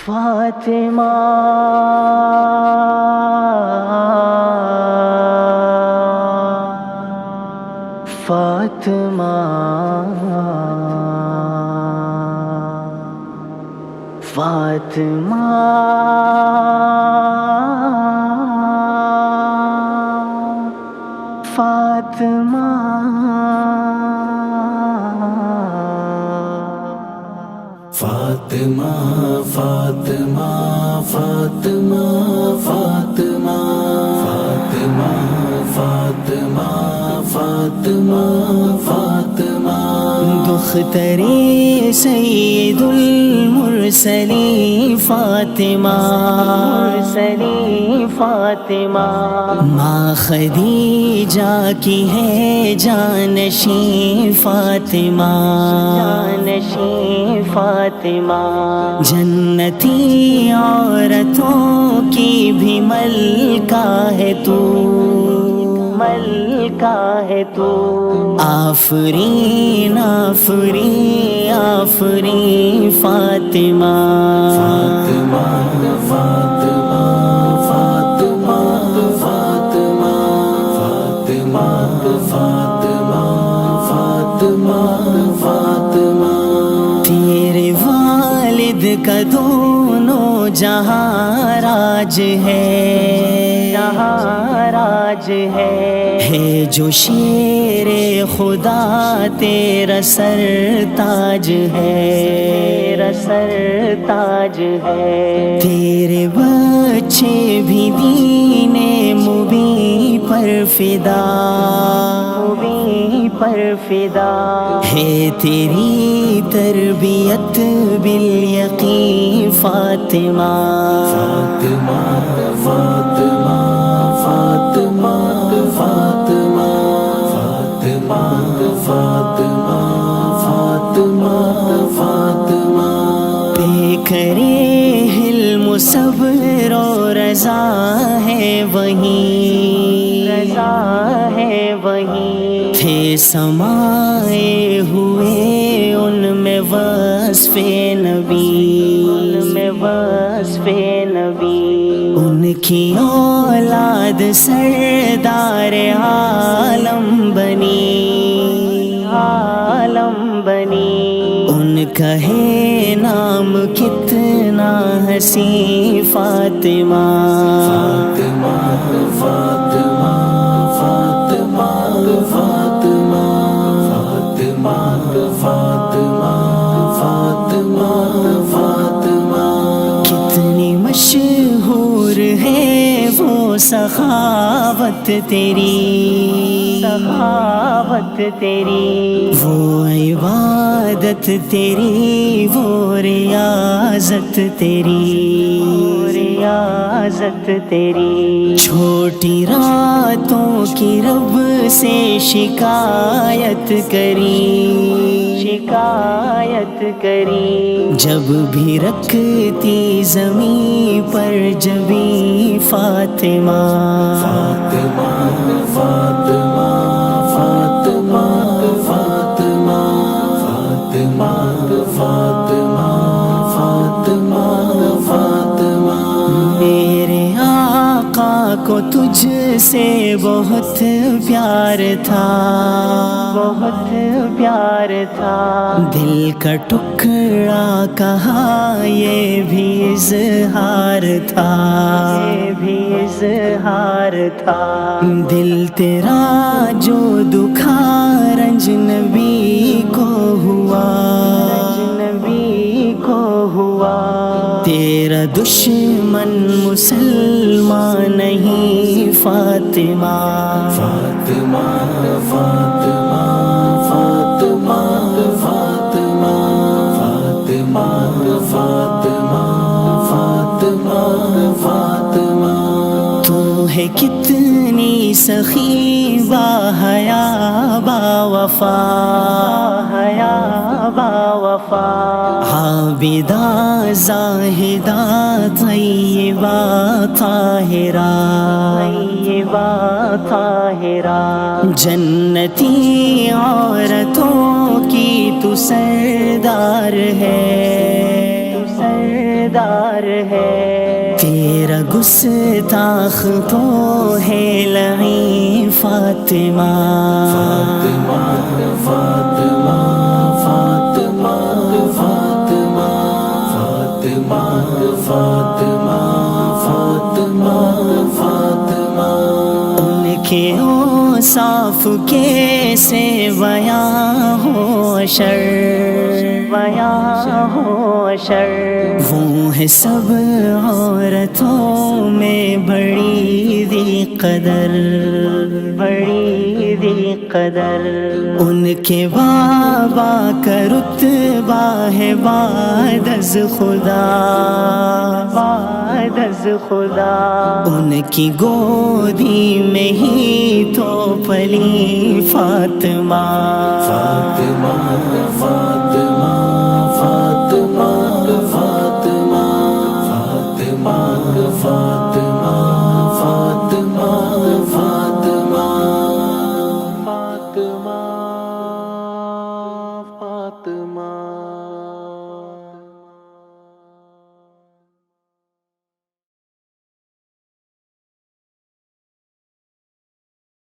فاطمہ فاطمہ فاطمہ فاطمہ فاطمہ فاطمہ فاطمہ فاطمہ فاطمہ فاطمہ فاطمہ فاطمہ دختری سید المرسلین فاطمہ فاطمہ ماں خدیجہ کی ہے جانشین فاطمہ فاطمہ جنتی عورتوں کی بھی ملکہ ہے تو آفرین آفرین آفرین فاطمہ فاطمہ فاطمہ فاطمہ فاطمہ فاطمہ فاطمہ فاطمہ فاطمہ تیرے والد کا دونوں جہاں راج ہے جو شیر خدا تیرا سر تاج ہے تیرے بچے بھی دین مبین پر فدا ہے تیری تربیت بالیقین فاطمہ فاطمہ فاطمہ فاطمہ فاطمہ فاطمہ فاطمہ فاطمہ فاطمہ کرے حلم صبر و رضا ہے وہیں تھے سمائے ہوئے ان میں وصف نبی ان کی اولاد سردار عالم بنی ان کا ہے نام کتنا حسین فاطمہ فاطمہ فاطمہ فاطمہ فاطمہ فاطمہ فاطمہ فاطمہ فاطمہ کتنی مشہور ہے وہ سخاوت تیری وہ عبادت تیری وہ ریاضت تیری چھوٹی راتوں کی رب سے شکایت کری جب بھی رکھتی زمین پر جبی فاطمہ فاطمہ فاطمہ فاطمہ فاطمہ فاطمہ فاطمہ فاطمہ فاطمہ میرے آقا کو تجھ سے بہت پیار تھا دل کا ٹکڑا کہا یہ بھی اظہار تھا دل تیرا جو دکھا رنج نبی کو ہوا تیرا دشمن مسلمان نہیں فاطمہ فاطمہ فاطمہ فاطمہ فاطمہ فاطمہ فاطمہ فاطمہ فاطمہ تو ہے کتنی سخی با حیا با وفا عابدہ زاہدہ طیبہ طاہرہ جنتی عورتوں کی تو سردار ہے سردار ہے، تیرا گستاخ تو ہے لعین فاطمہ، فاطمہ فاطمہ فاطمہ فاطمہ فاطمہ فاطمہ فاطمہ فاطمہ، ان کے اوصاف کیسے بیاں ہو وہ ہے سب عورتوں میں بڑی ذی قدر، ان کے بابا کا رتبہ ہے بعد از خدا، ان کی گودی میں ہی تو پلی فاطمہ،